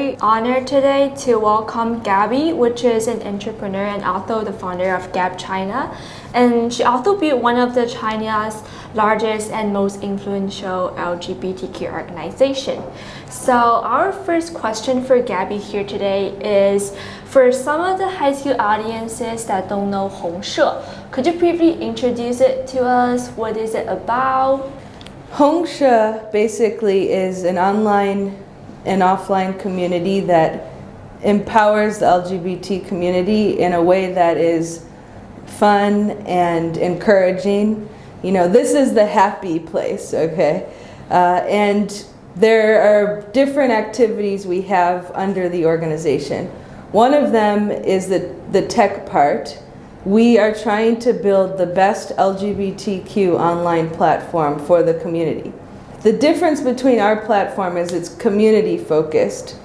very honored today to welcome Gabby, which is an entrepreneur and also the founder of Gab China. And she also built one of the China's largest and most influential LGBTQ organization. So our first question for Gabby here today is, for some of the high school audiences that don't know Hongshe, could you briefly introduce it to us? What is it about? Hongshe basically is an online and offline community that empowers the LGBT community in a way that is fun and encouraging. You know, this is the happy place, okay? And there are different activities we have under the organization. One of them is the tech part. We are trying to build the best LGBTQ online platform for the community. The difference between our platform is it's community focused,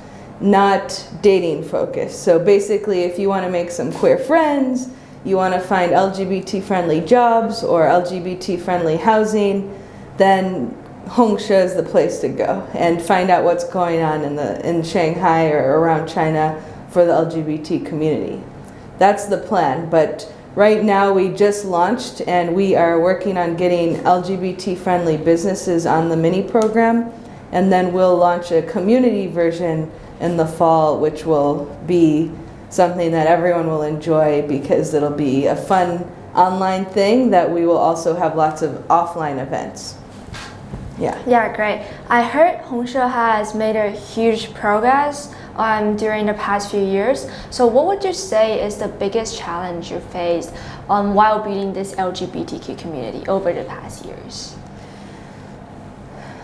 not dating focused. So basically, if you want to make some queer friends, you want to find LGBT friendly jobs or LGBT friendly housing, then Hongshe is the place to go and find out what's going on in Shanghai or around China for the LGBT community. That's the plan, but right now we just launched and we are working on getting LGBT friendly businesses on the mini program, and then we'll launch a community version in the fall, which will be something that everyone will enjoy because it'll be a fun online thing that we will also have lots of offline events. Yeah, great. I heard Hongshe has made a huge progress during the past few years. So what would you say is the biggest challenge you faced while building this LGBTQ community over the past years?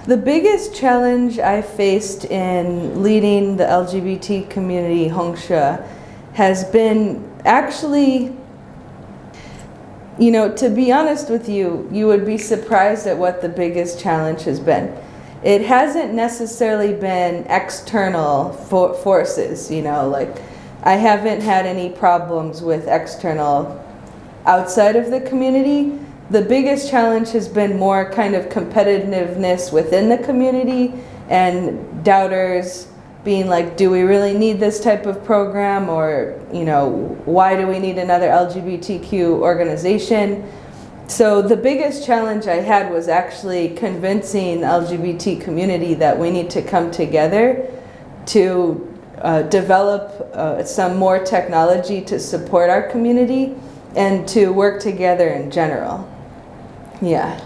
The biggest challenge I faced in leading the LGBT community Hongshe has been actually, you know, to be honest with you, you would be surprised at what the biggest challenge has been. It hasn't necessarily been external forces, you know, like I haven't had any problems with external outside of the community. The biggest challenge has been more kind of competitiveness within the community and doubters being like, do we really need this type of program, or, you know, why do we need another LGBTQ organization? So the biggest challenge I had was actually convincing the LGBT community that we need to come together to develop some more technology to support our community and to work together in general. Yeah,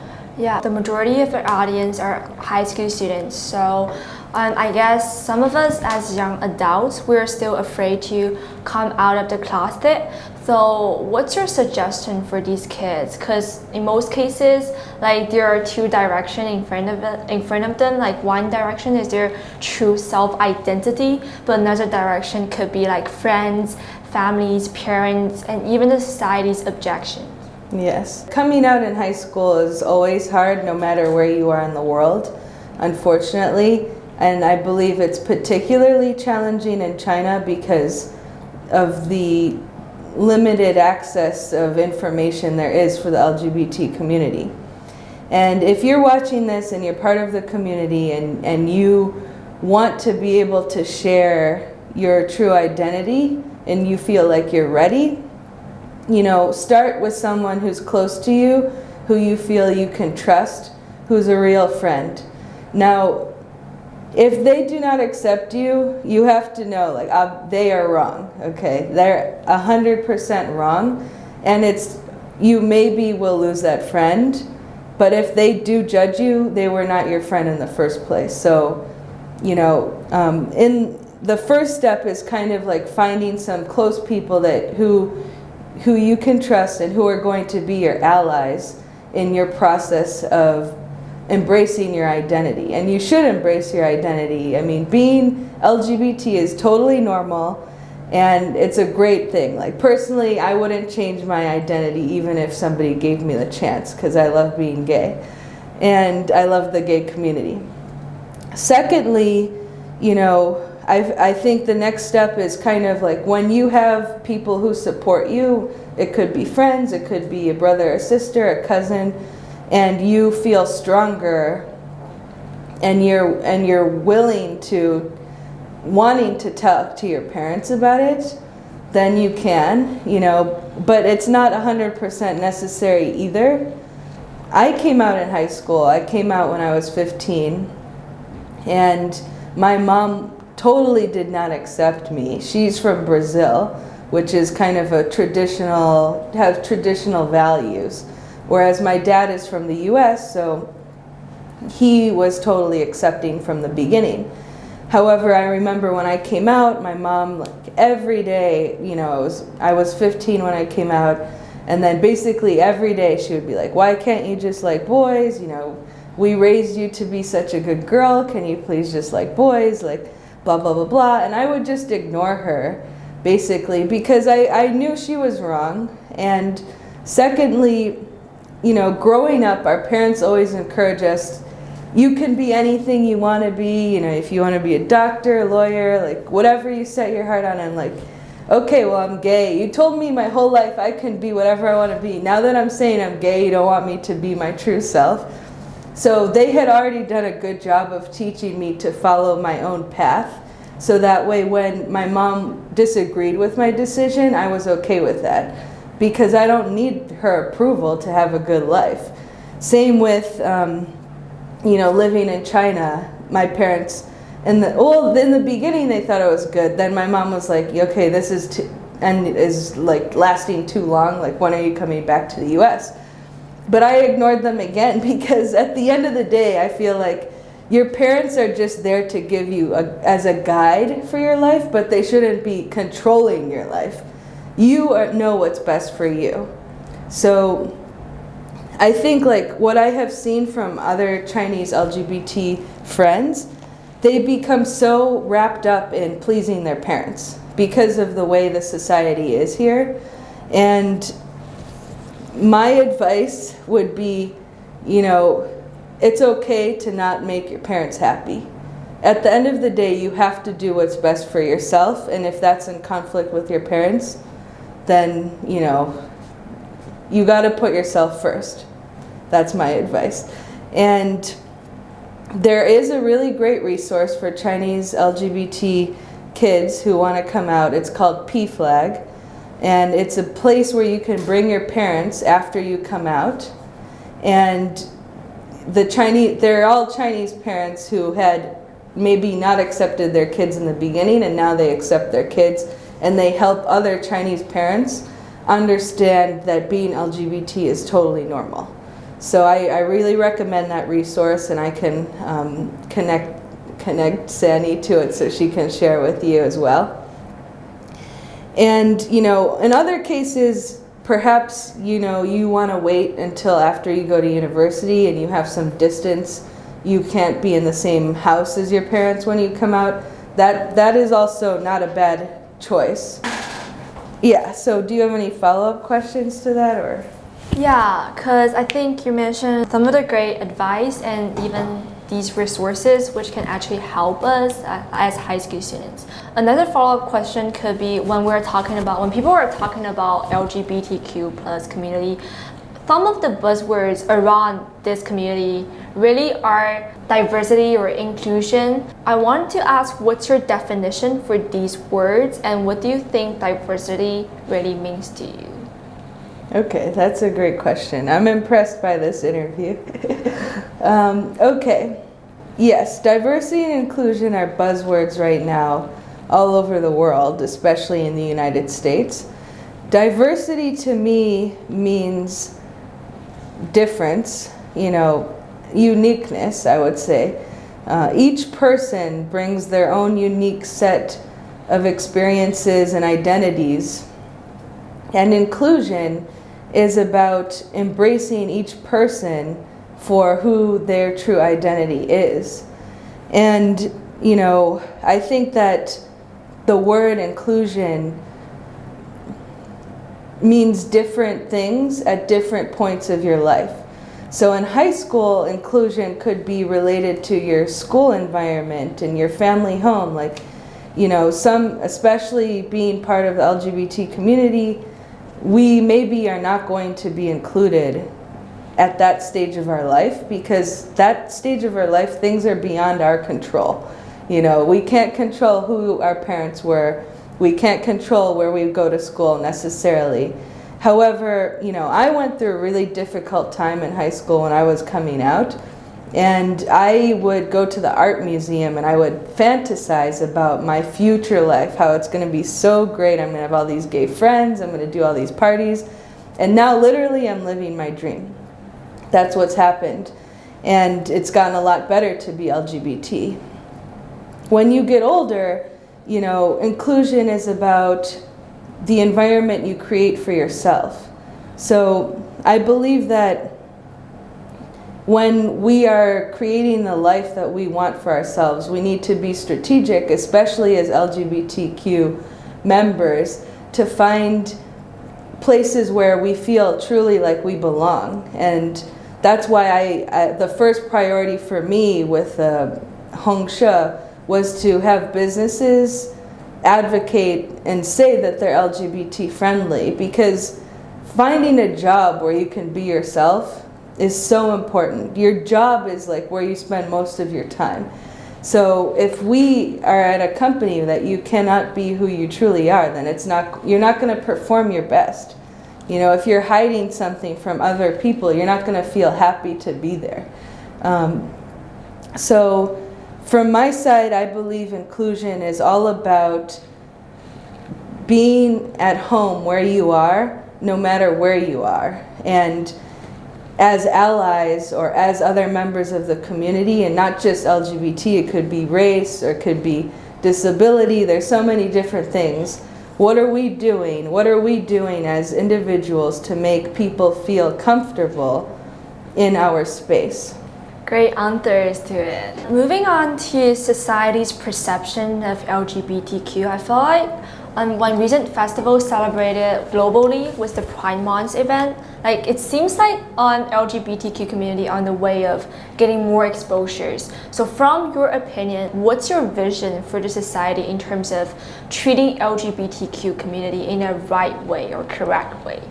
the majority of our audience are high school students, so I guess some of us as young adults, we're still afraid to come out of the closet. So what's your suggestion for these kids? Because in most cases, like there are two directions in front of them. Like one direction is their true self-identity, but another direction could be like friends, families, parents, and even the society's objection. Yes. Coming out in high school is always hard, no matter where you are in the world, unfortunately. And I believe it's particularly challenging in China because of the limited access of information there is for the LGBT community. And if you're watching this and you're part of the community and you want to be able to share your true identity and you feel like you're ready, you know, start with someone who's close to you, who you feel you can trust, who's a real friend. Now, if they do not accept you, you have to know, like, they are wrong, okay? They're 100% wrong, and you maybe will lose that friend, but if they do judge you, they were not your friend in the first place. So, you know, in the first step is kind of like finding some close people who you can trust and who are going to be your allies in your process of embracing your identity. And you should embrace your identity. I mean, being LGBT is totally normal and it's a great thing. Like personally, I wouldn't change my identity even if somebody gave me the chance, because I love being gay and I love the gay community. Secondly, you know, I think the next step is kind of like when you have people who support you, it could be friends, it could be a brother or sister, a cousin, and you feel stronger and you're willing to wanting to talk to your parents about it, then you can, but it's not 100% necessary either. I came out in high school. I came out when I was 15, and my mom totally did not accept me. She's from Brazil, which is kind of have traditional values, whereas my dad is from the US, so he was totally accepting from the beginning. However, I remember when I came out, my mom, like every day, I was 15 when I came out, and then basically every day she would be like, why can't you just like boys? We raised you to be such a good girl. Can you please just like boys? Like blah, blah, blah, blah. And I would just ignore her, basically, because I knew she was wrong. And secondly, growing up, our parents always encourage us, you can be anything you want to be, if you want to be a doctor, a lawyer, like whatever you set your heart on. I'm like, okay, well, I'm gay. You told me my whole life I can be whatever I want to be. Now that I'm saying I'm gay, you don't want me to be my true self. So they had already done a good job of teaching me to follow my own path. So that way when my mom disagreed with my decision, I was okay with that, because I don't need her approval to have a good life. Same with, living in China. My parents, in the beginning they thought it was good. Then my mom was like, okay, this is like lasting too long. Like, when are you coming back to the US? But I ignored them again, because at the end of the day, I feel like your parents are just there to give you as a guide for your life, but they shouldn't be controlling your life. You know what's best for you. So I think like what I have seen from other Chinese LGBT friends, they become so wrapped up in pleasing their parents because of the way the society is here. And my advice would be, it's okay to not make your parents happy. At the end of the day, you have to do what's best for yourself, and if that's in conflict with your parents, then, you got to put yourself first. That's my advice. And there is a really great resource for Chinese LGBT kids who want to come out. It's called P-Flag. And it's a place where you can bring your parents after you come out. And they're all Chinese parents who had maybe not accepted their kids in the beginning, and now they accept their kids. And they help other Chinese parents understand that being LGBT is totally normal. So I really recommend that resource, and I can connect Sandy to it so she can share with you as well. And, in other cases, perhaps, you want to wait until after you go to university and you have some distance. You can't be in the same house as your parents when you come out. That is also not a bad choice. Yeah, so do you have any follow-up questions to that, or? Yeah, because I think you mentioned some of the great advice and even these resources which can actually help us as high school students. Another follow-up question could be when people are talking about LGBTQ plus community, some of the buzzwords around this community really are diversity or inclusion. I want to ask, what's your definition for these words, and what do you think diversity really means to you? Okay, that's a great question. I'm impressed by this interview. Okay. Yes, diversity and inclusion are buzzwords right now all over the world, especially in the United States. Diversity to me means difference, uniqueness, I would say. Each person brings their own unique set of experiences and identities. And inclusion is about embracing each person for who their true identity is. And, I think that the word inclusion means different things at different points of your life. So in high school, inclusion could be related to your school environment and your family home. Like, especially being part of the LGBT community, we maybe are not going to be included at that stage of our life, because that stage of our life, things are beyond our control. You know, we can't control who our parents were. We can't control where we go to school necessarily. However, you know, I went through a really difficult time in high school when I was coming out, and I would go to the art museum and I would fantasize about my future life, how it's going to be so great. I'm going to have all these gay friends, I'm going to do all these parties, and now literally I'm living my dream. That's what's happened, and it's gotten a lot better to be LGBT. When you get older, you know, inclusion is about the environment you create for yourself. So I believe that when we are creating the life that we want for ourselves, we need to be strategic, especially as LGBTQ members, to find places where we feel truly like we belong. And that's why the first priority for me with Hongsha was to have businesses advocate and say that they're LGBT friendly, because finding a job where you can be yourself is so important. Your job is like where you spend most of your time. So if we are at a company that you cannot be who you truly are, then you're not going to perform your best. You know, if you're hiding something from other people, you're not going to feel happy to be there. So from my side, I believe inclusion is all about being at home where you are, no matter where you are. And as allies or as other members of the community, and not just LGBT, it could be race or it could be disability, there's so many different things. What are we doing? What are we doing as individuals to make people feel comfortable in our space? Great answers to it. Moving on to society's perception of LGBTQ, I feel like one recent festival celebrated globally was the Pride Month event. Like, it seems like LGBTQ community on the way of getting more exposures. So from your opinion, what's your vision for the society in terms of treating LGBTQ community in a right way or correct way?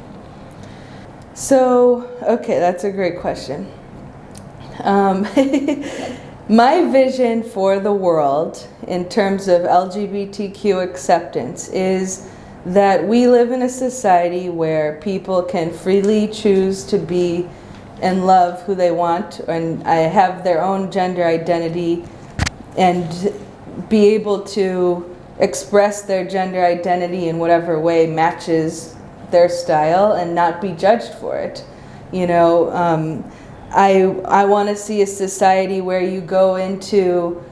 So, okay, that's a great question. My vision for the world in terms of LGBTQ acceptance is that we live in a society where people can freely choose to be and love who they want and have their own gender identity and be able to express their gender identity in whatever way matches their style and not be judged for it. You know, I want to see a society where you go into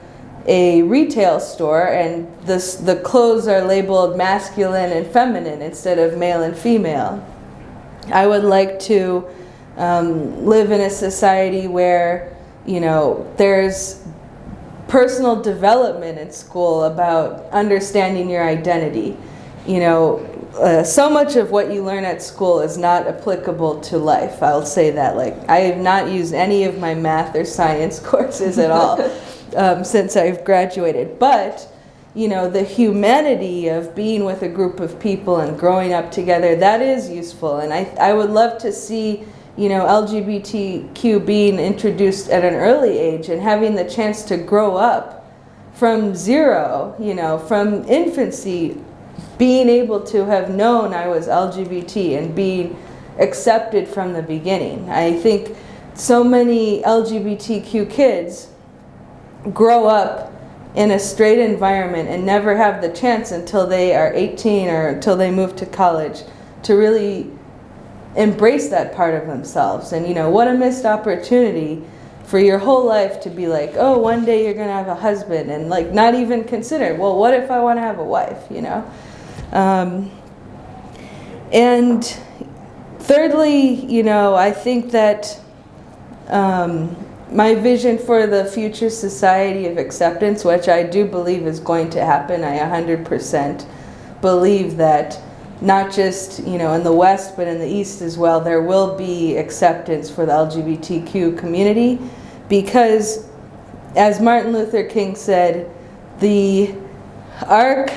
a retail store and the clothes are labeled masculine and feminine instead of male and female. I would like to live in a society where, you know, there's personal development in school about understanding your identity. You know, so much of what you learn at school is not applicable to life. I'll say that. Like, I have not used any of my math or science courses at all since I've graduated. But, you know, the humanity of being with a group of people and growing up together, that is useful. And I would love to see, you know, LGBTQ being introduced at an early age and having the chance to grow up from zero, you know, from infancy, being able to have known I was LGBT and being accepted from the beginning. I think so many LGBTQ kids grow up in a straight environment and never have the chance until they are 18 or until they move to college to really embrace that part of themselves. And, you know, what a missed opportunity for your whole life to be like, oh, one day you're gonna have a husband, and like not even consider, well, what if I want to have a wife, you know? And thirdly, you know, I think that my vision for the future society of acceptance, which I do believe is going to happen, I 100% believe that not just, you know, in the West, but in the East as well, there will be acceptance for the LGBTQ community, because as Martin Luther King said, the arc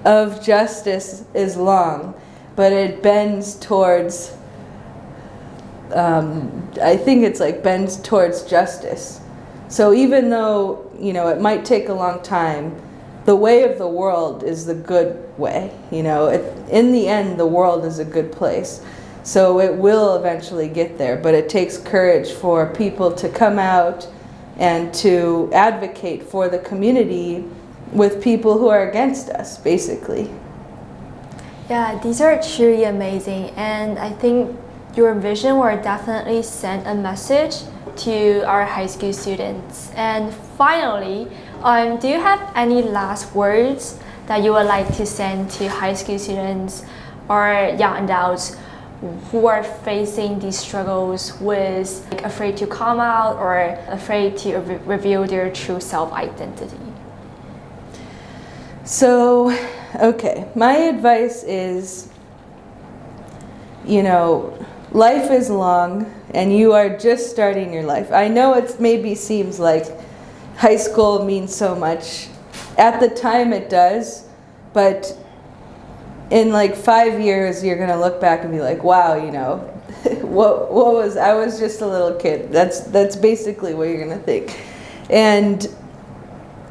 of justice is long, but it bends towards, I think it's like bends towards justice. So even though, you know, it might take a long time, the way of the world is the good way. You know, in the end, the world is a good place. So it will eventually get there, but it takes courage for people to come out and to advocate for the community with people who are against us, basically. Yeah, these are truly amazing, and I think your vision will definitely send a message to our high school students. And finally, do you have any last words that you would like to send to high school students or young adults who are facing these struggles with like, afraid to come out or afraid to reveal their true self-identity? So, okay, my advice is, you know, life is long and you are just starting your life. I know it maybe seems like high school means so much. At the time it does, but in like 5 years you're gonna look back and be like, wow, you know, I was just a little kid. That's basically what you're gonna think. And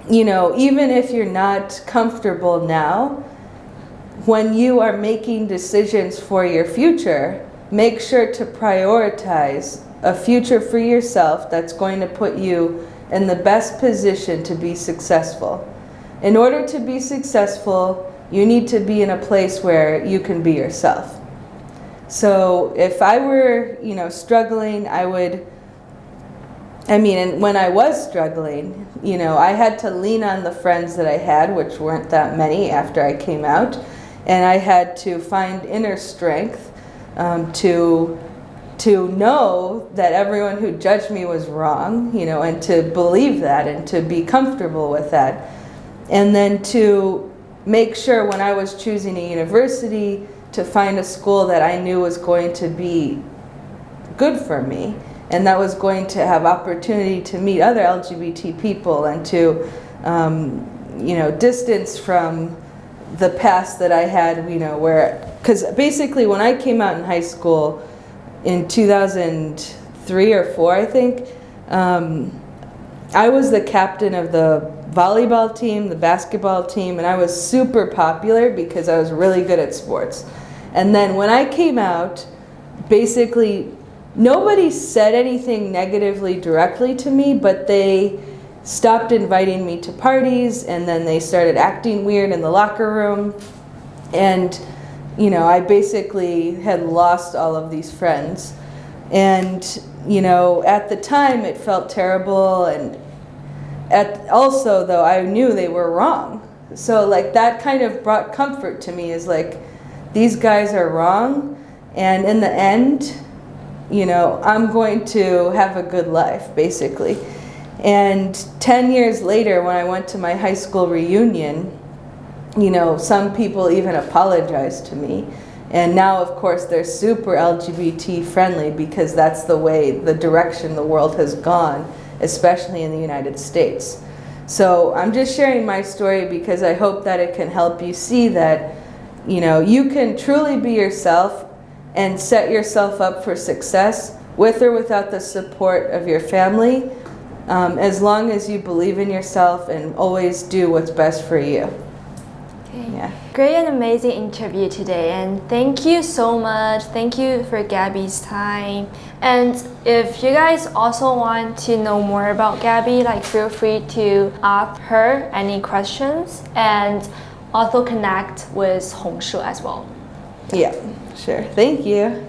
you know, even if you're not comfortable now, when you are making decisions for your future, make sure to prioritize a future for yourself that's going to put you in the best position to be successful. In order to be successful, you need to be in a place where you can be yourself. So if I were, you know, struggling, and when I was struggling, you know, I had to lean on the friends that I had, which weren't that many after I came out, and I had to find inner strength to know that everyone who judged me was wrong, you know, and to believe that and to be comfortable with that. And then to make sure when I was choosing a university to find a school that I knew was going to be good for me and that was going to have opportunity to meet other LGBT people and to, you know, distance from the past that I had, you know, because basically when I came out in high school in 2003 or 4, I think, I was the captain of the volleyball team, the basketball team, and I was super popular because I was really good at sports. And then when I came out, basically nobody said anything negatively directly to me, but they stopped inviting me to parties, and then they started acting weird in the locker room. And, you know, I basically had lost all of these friends. And, you know, at the time it felt terrible, and also though I knew they were wrong. So like that kind of brought comfort to me, is like, these guys are wrong, and in the end, you know, I'm going to have a good life, basically. And 10 years later, when I went to my high school reunion, you know, some people even apologized to me. And now, of course, they're super LGBT friendly because that's the direction the world has gone, especially in the United States. So I'm just sharing my story because I hope that it can help you see that, you know, you can truly be yourself and set yourself up for success with or without the support of your family, as long as you believe in yourself and always do what's best for you. Okay. Yeah. Great and amazing interview today, and thank you so much. Thank you for Gabby's time. And if you guys also want to know more about Gabby, like feel free to ask her any questions and also connect with Hongshu as well. Yeah, sure. Thank you.